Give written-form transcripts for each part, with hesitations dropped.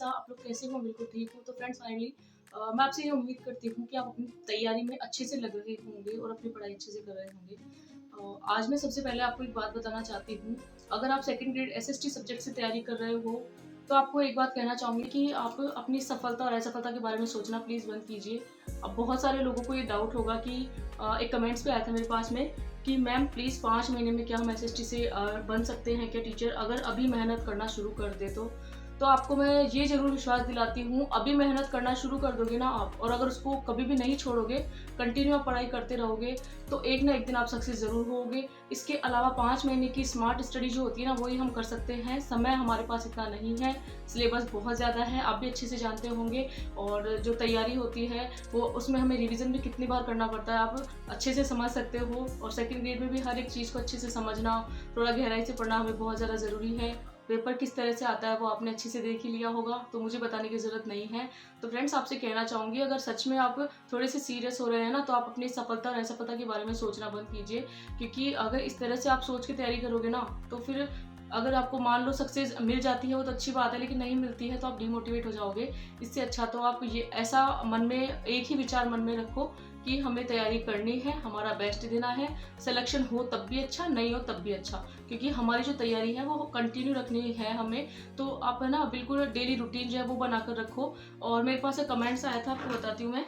कैसा आप लोग कैसे हो? बिल्कुल ठीक हूँ। तो फ्रेंड्स फाइनली मैं आपसे ये उम्मीद करती हूँ कि आप अपनी तैयारी में अच्छे से लग रहे होंगे और अपनी पढ़ाई अच्छे से कर रहे होंगे। आज मैं सबसे पहले आपको एक बात बताना चाहती हूँ। अगर आप सेकंड ग्रेड एसएसटी सब्जेक्ट से तैयारी कर रहे हो, तो आपको एक बात कहना चाहूँगी कि आप अपनी सफलता और असफलता के बारे में सोचना प्लीज़ बंद कीजिए। अब बहुत सारे लोगों को ये डाउट होगा कि एक कमेंट्स पे आया था मेरे पास में कि मैम प्लीज़ 5 महीने में क्या हम एसएसटी से बन सकते हैं क्या टीचर? अगर अभी मेहनत करना शुरू कर दें तो? तो आपको मैं ये ज़रूर विश्वास दिलाती हूँ, अभी मेहनत करना शुरू कर दोगे ना आप और अगर उसको कभी भी नहीं छोड़ोगे, कंटिन्यू आप पढ़ाई करते रहोगे, तो एक ना एक दिन आप सक्सेस ज़रूर होगे। इसके अलावा 5 महीने की स्मार्ट स्टडी जो होती है ना, वही हम कर सकते हैं। समय हमारे पास इतना नहीं है, सिलेबस बहुत ज़्यादा है, आप भी अच्छे से जानते होंगे और जो तैयारी होती है, वो उसमें हमें रिवीज़न भी कितनी बार करना पड़ता है, आप अच्छे से समझ सकते हो और सेकंड ग्रेड में भी हर एक चीज़ को अच्छे से समझना, थोड़ा गहराई से पढ़ना हमें बहुत ज़्यादा ज़रूरी है। पेपर किस तरह से आता है वो आपने अच्छे से देख ही लिया होगा, तो मुझे बताने की ज़रूरत नहीं है। तो फ्रेंड्स आपसे कहना चाहूँगी अगर सच में आप थोड़े से सीरियस हो रहे हैं ना, तो आप अपनी सफलता और असफलता के बारे में सोचना बंद कीजिए, क्योंकि अगर इस तरह से आप सोच के तैयारी करोगे ना, तो फिर अगर आपको मान लो सक्सेस मिल जाती है वो तो अच्छी बात है, लेकिन नहीं मिलती है तो आप डिमोटिवेट हो जाओगे। इससे अच्छा तो आप ये ऐसा मन में एक ही विचार मन में रखो कि हमें तैयारी करनी है, हमारा बेस्ट देना है, सिलेक्शन हो तब भी अच्छा, नहीं हो तब भी अच्छा, क्योंकि हमारी जो तैयारी है वो कंटिन्यू रखनी है हमें। तो आप है ना बिल्कुल डेली रूटीन जो है वो बनाकर रखो। और मेरे पास एक कमेंट्स आया था, आपको बताती हूँ मैं।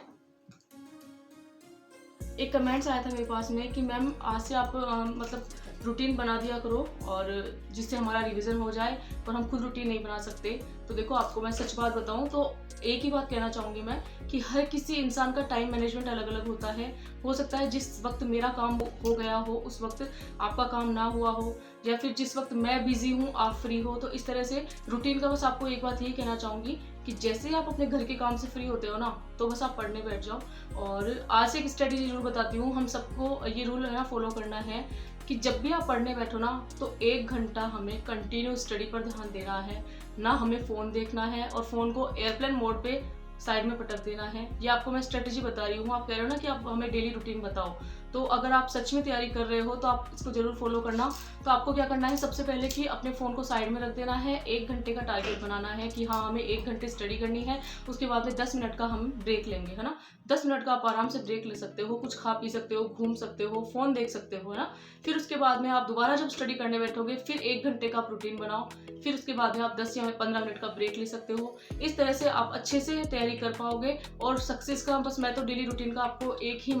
एक कमेंट्स आया था मेरे पास में कि मैम आज से आप मतलब रूटीन बना दिया करो और जिससे हमारा रिवीजन हो जाए, और हम खुद रूटीन नहीं बना सकते। तो देखो आपको मैं सच बात बताऊं तो एक ही बात कहना चाहूँगी मैं कि हर किसी इंसान का टाइम मैनेजमेंट अलग अलग होता है। हो सकता है जिस वक्त मेरा काम हो गया हो उस वक्त आपका काम ना हुआ हो, या फिर जिस वक्त मैं बिजी हूँ आप फ्री हो। तो इस तरह से रूटीन का बस आपको एक बात यही कहना चाहूँगी कि जैसे ही आप अपने घर के काम से फ्री होते हो ना, तो बस आप पढ़ने बैठ जाओ। और आज एक स्ट्रेटेजी जरूर बताती हूँ, हम सबको ये रूल है ना फॉलो करना है कि जब भी आप पढ़ने बैठो ना, तो 1 घंटा हमें कंटिन्यू स्टडी पर ध्यान देना है, ना हमें फ़ोन देखना है और फ़ोन को एयरप्लेन मोड पे साइड में पटक देना है। ये आपको मैं स्ट्रेटेजी बता रही हूँ। आप कह रहे हो ना कि आप हमें डेली रूटीन बताओ, तो अगर आप सच में तैयारी कर रहे हो तो आप इसको जरूर फॉलो करना। तो आपको क्या करना है, सबसे पहले कि अपने फ़ोन को साइड में रख देना है, 1 घंटे का टारगेट बनाना है कि हाँ हमें 1 घंटे स्टडी करनी है। उसके बाद में 10 मिनट का हम ब्रेक लेंगे, है ना। 10 मिनट का आप आराम से ब्रेक ले सकते हो, कुछ खा पी सकते हो, घूम सकते हो, फ़ोन देख सकते हो, है ना। फिर उसके बाद में आप दोबारा जब स्टडी करने बैठोगे, फिर 1 घंटे का आप रूटीन बनाओ, फिर उसके बाद में आप 10 या 15 मिनट का ब्रेक ले सकते हो। इस तरह से आप अच्छे से तैयारी कर पाओगे। और सक्सेस का बस मैं तो डेली रूटीन का आपको एक ही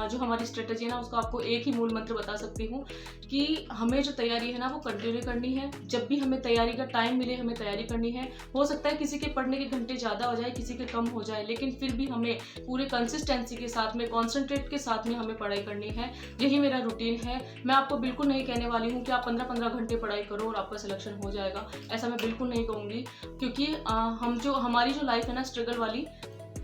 जो हमारी स्ट्रेटेजी है ना, उसका आपको एक ही मूल मंत्र बता सकती हूँ कि हमें जो तैयारी है ना वो कंटिन्यू करनी है। जब भी हमें तैयारी का टाइम मिले हमें तैयारी करनी है। हो सकता है किसी के पढ़ने के घंटे ज़्यादा हो जाए, किसी के कम हो जाए, लेकिन फिर भी हमें पूरे कंसिस्टेंसी के साथ में, कॉन्सेंट्रेट के साथ में हमें पढ़ाई करनी है। यही मेरा रूटीन है। मैं आपको बिल्कुल नहीं कहने वाली हूँ कि आप 15-15 घंटे पढ़ाई करो और आपका सिलेक्शन हो जाएगा, ऐसा मैं बिल्कुल नहीं कहूँगी। क्योंकि हमारी जो लाइफ है ना स्ट्रगल वाली,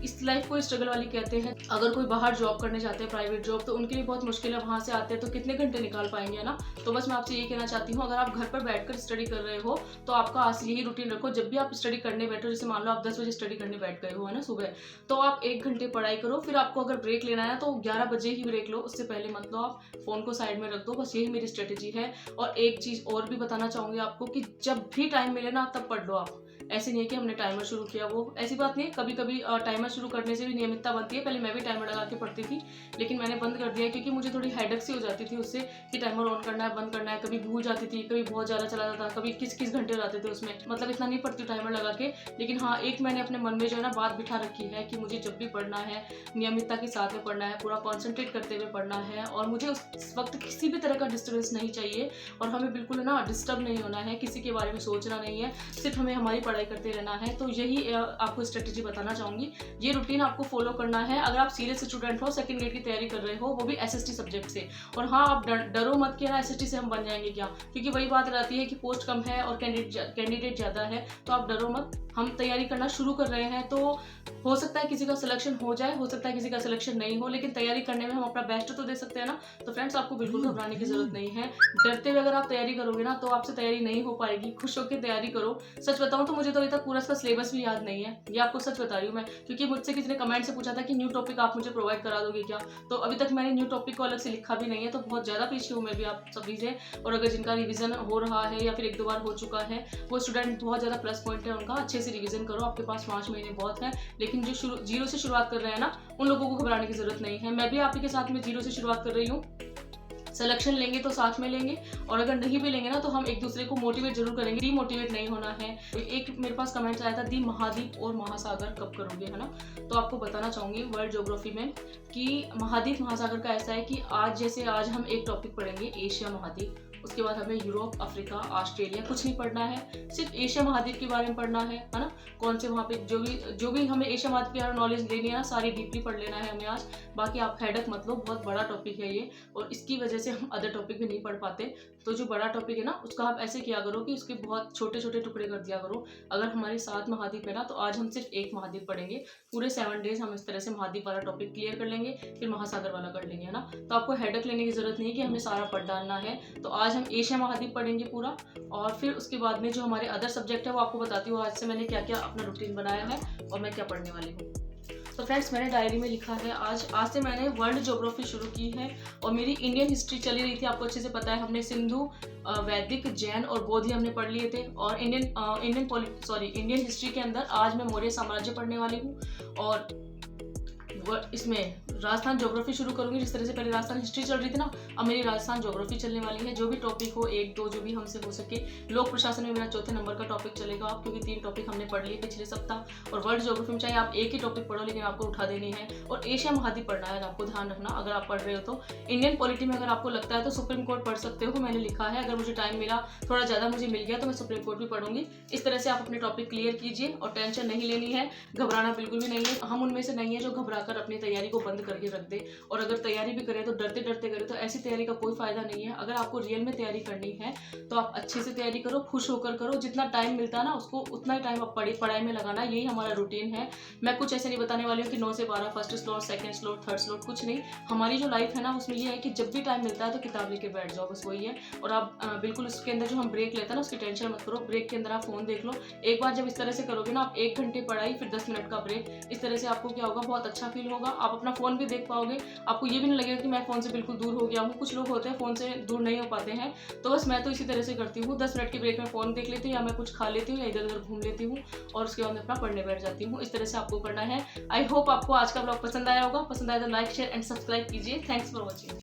इस लाइफ को स्ट्रगल वाली कहते हैं। अगर कोई बाहर जॉब करने जाते हैं प्राइवेट जॉब, तो उनके लिए बहुत मुश्किल है, वहाँ से आते हैं तो कितने घंटे निकाल पाएंगे ना। तो बस मैं आपसे यही कहना चाहती हूँ, अगर आप घर पर बैठकर स्टडी कर रहे हो तो आपका आज यही रूटीन रखो। जब भी आप स्टडी करने बैठो, जैसे मान लो आप 10 बजे स्टडी करने बैठ गए हो, है ना, सुबह, तो आप 1 घंटे पढ़ाई करो। फिर आपको अगर ब्रेक लेना है तो 11 बजे ही ब्रेक लो, उससे पहले मत लो। आप फोन को साइड में रख दो, बस यही मेरी स्ट्रेटेजी है। और एक चीज़ और भी बताना चाहूँगी आपको कि जब भी टाइम मिले ना तब पढ़ लो आप। ऐसे नहीं है कि हमने टाइमर शुरू किया, वो ऐसी बात नहीं है। कभी कभी टाइमर शुरू करने से भी नियमितता बनती है। पहले मैं भी टाइमर लगा के पढ़ती थी, लेकिन मैंने बंद कर दिया क्योंकि मुझे थोड़ी हेडेक सी हो जाती थी उससे कि टाइमर ऑन करना है, बंद करना है। कभी भूल जाती थी, कभी बहुत ज़्यादा चला जाता, कभी किस किस घंटे हो जाते थे उसमें। मतलब इतना नहीं पढ़ती टाइमर लगा के, लेकिन हाँ एक मैंने अपने मन में जो है ना बात बिठा रखी है कि मुझे जब भी पढ़ना है नियमितता के साथ में पढ़ना है, पूरा कॉन्सेंट्रेट करते हुए पढ़ना है, और मुझे उस वक्त किसी भी तरह का डिस्टर्बेंस नहीं चाहिए। और हमें बिल्कुल ना डिस्टर्ब नहीं होना है, किसी के बारे में सोचना नहीं है, सिर्फ हमें हमारी पढ़ाई करते रहना है। तो यही आपको स्ट्रेटेजी बताना चाहूँगी। ये रूटीन आपको फॉलो करना है अगर आप सीरियस स्टूडेंट हो, सेकंड ग्रेड की तैयारी कर रहे हो, वो भी एसएसटी सब्जेक्ट से। और हाँ आप डरो मत कि ना एसएसटी से हम बन जाएंगे क्या, क्योंकि वही बात रहती है कि पोस्ट कम है और कैंडिडेट ज़्यादा है। तो आप डरो मत, हम तैयारी करना शुरू कर रहे हैं। तो हो सकता है किसी का सिलेक्शन हो जाए, हो सकता है किसी का सिलेक्शन नहीं हो, लेकिन तैयारी करने में हम अपना बेस्ट तो दे सकते हैं ना। तो फ्रेंड्स आपको बिल्कुल घबराने की जरूरत नहीं है। डरते हुए अगर आप तैयारी करोगे ना तो आपसे तैयारी नहीं हो पाएगी। खुश होकर तैयारी करो। सच बताऊं तो मुझे तो अभी तक पूरा इसका सिलेबस भी याद नहीं है, ये आपको सच बता रही हूँ मैं, क्योंकि मुझसे किसी ने कमेंट से पूछा था कि न्यू टॉपिक आप मुझे प्रोवाइड करा दोगे क्या। तो अभी तक मैंने न्यू टॉपिक को अलग से लिखा भी नहीं है, तो बहुत ज़्यादा पीछे हूँ मैं भी आप सभी से। और अगर जिनका रिविजन हो रहा है या फिर 1-2 बार हो चुका है, वो स्टूडेंट बहुत ज़्यादा प्लस पॉइंट है उनका, अच्छे से रिवीजन करो, आपके पास 5 महीने बहुत है। लेकिन जो जीरो से शुरुआत कर रहे हैं ना, उन लोगों को घबराने की जरूरत नहीं है। मैं भी आप ही के साथ में जीरो से शुरुआत कर रही हूँ। सिलेक्शन लेंगे तो साथ में लेंगे, और अगर नहीं भी लेंगे ना तो हम एक दूसरे को मोटिवेट जरूर करेंगे, डीमोटिवेट नहीं होना है। एक मेरे पास कमेंट आया था, दी महाद्वीप और महासागर कब करोगे, है ना। तो आपको बताना चाहूंगी वर्ल्ड ज्योग्राफी में कि महाद्वीप महासागर का ऐसा है कि आज हम एक टॉपिक पढ़ेंगे एशिया महाद्वीप, उसके बाद हमें यूरोप, अफ्रीका, ऑस्ट्रेलिया कुछ नहीं पढ़ना है, सिर्फ एशिया महाद्वीप के बारे में पढ़ना है ना। कौन से वहाँ पे जो भी हमें एशिया महाद्वीप की नॉलेज लेनी है ना, सारी डीपली पढ़ लेना है हमें आज। बाकी आप हेडक मत लो, बहुत बड़ा टॉपिक है ये, और इसकी वजह से हम अदर टॉपिक भी नहीं पढ़ पाते। तो जो बड़ा टॉपिक है ना, उसका आप ऐसे किया करो कि उसके बहुत छोटे छोटे टुकड़े कर दिया करो। अगर हमारे 7 महाद्वीप है ना, तो आज हम सिर्फ एक महाद्वीप पढ़ेंगे। पूरे 7 डेज हम इस तरह से महाद्वीप वाला टॉपिक क्लियर कर लेंगे, फिर महासागर वाला कर लेंगे, है ना। तो आपको हेडक लेने की जरूरत नहीं कि हमें सारा पढ़ डालना है। तो आज हम एशिया महाद्वीप पढ़ेंगे पूरा, और फिर उसके बाद में जो हमारे अदर सब्जेक्ट है वो आपको बताती हूँ आज से मैंने क्या क्या अपना रूटीन बनाया है और मैं क्या पढ़ने वाली हूँ। तो फ्रेंड्स, मैंने डायरी में लिखा है आज से मैंने वर्ल्ड ज्योग्राफी शुरू की है, और मेरी इंडियन हिस्ट्री चली रही थी, आपको अच्छे से पता है। हमने सिंधु, वैदिक, जैन और बौद्ध ही हमने पढ़ लिए थे। और इंडियन हिस्ट्री के अंदर आज मैं मौर्य साम्राज्य पढ़ने वाली हूँ, और इसमें राजस्थान ज्योग्राफी शुरू करूंगी। जिस तरह से पहले राजस्थान हिस्ट्री चल रही थी ना, अब मेरी राजस्थान ज्योग्राफी चलने वाली है। जो भी टॉपिक हो, 1-2 जो भी हमसे हो सके। लोक प्रशासन में मेरा 4थे नंबर का टॉपिक चलेगा, क्योंकि 3 टॉपिक हमने पढ़ लिए पिछले सप्ताह। और वर्ल्ड ज्योग्राफी में चाहे आप एक ही टॉपिक पढ़ो, लेकिन आपको उठा देनी है। और एशिया महाद्वीप पढ़ना है, आपको ध्यान रखना अगर आप पढ़ रहे हो तो। इंडियन पॉलिटी में अगर आपको लगता है तो सुप्रीम कोर्ट पढ़ सकते हो, मैंने लिखा है। अगर मुझे टाइम मिला, थोड़ा ज़्यादा मुझे मिल गया, तो मैं सुप्रीम कोर्ट भी पढ़ूंगी। इस तरह से आप अपने टॉपिक क्लियर कीजिए, और टेंशन नहीं लेनी है, घबराना बिल्कुल भी नहीं है। हम उनमें से नहीं है जो घबरा कर अपनी तैयारी को बंद करके रख दे, और अगर तैयारी भी करें तो डरते डरते करें, तो ऐसी तैयारी का कोई फायदा नहीं है। अगर आपको रियल में तैयारी करनी है तो आप अच्छे से तैयारी करो, खुश होकर करो। जितना टाइम मिलता है ना, उसको उतना ही टाइम आप पढ़ाई में लगाना, यही हमारा रूटीन है। मैं कुछ ऐसे नहीं बताने वाली हूँ कि 9 से 12 first slot, second slot, third slot, कुछ नहीं। हमारी जो लाइफ है ना, उसमें ये है कि जब भी टाइम मिलता है तो किताब लेके बैठ जाओ, बस वही है। और आप बिल्कुल उसके अंदर जो हम ब्रेक लेते हैं ना, उसकी टेंशन मत करो। ब्रेक के अंदर आप फोन देख लो। एक बार जब इस तरह से करोगे ना, आप 1 घंटे पढ़ाई, फिर 10 मिनट का ब्रेक, इस तरह से आपको क्या होगा, बहुत अच्छा फील होगा। आप अपना फोन भी देख पाओगे, आपको ये भी नहीं लगेगा कि मैं फोन से बिल्कुल दूर हो गया हूँ। कुछ लोग होते हैं फोन से दूर नहीं हो पाते हैं, तो बस मैं तो इसी तरह से करती हूँ। 10 मिनट के ब्रेक में फोन देख लेती हूँ, या मैं कुछ खा लेती हूँ, या इधर उधर घूम लेती हूँ, और उसके बाद मैं अपना पढ़ने बैठ जाती हूँ। इस तरह से आपको करना है। आई होप आपको आज का ब्लॉग पसंद आया होगा। पसंद आया तो लाइक, शेयर एंड सब्सक्राइब कीजिए। Thanks for watching.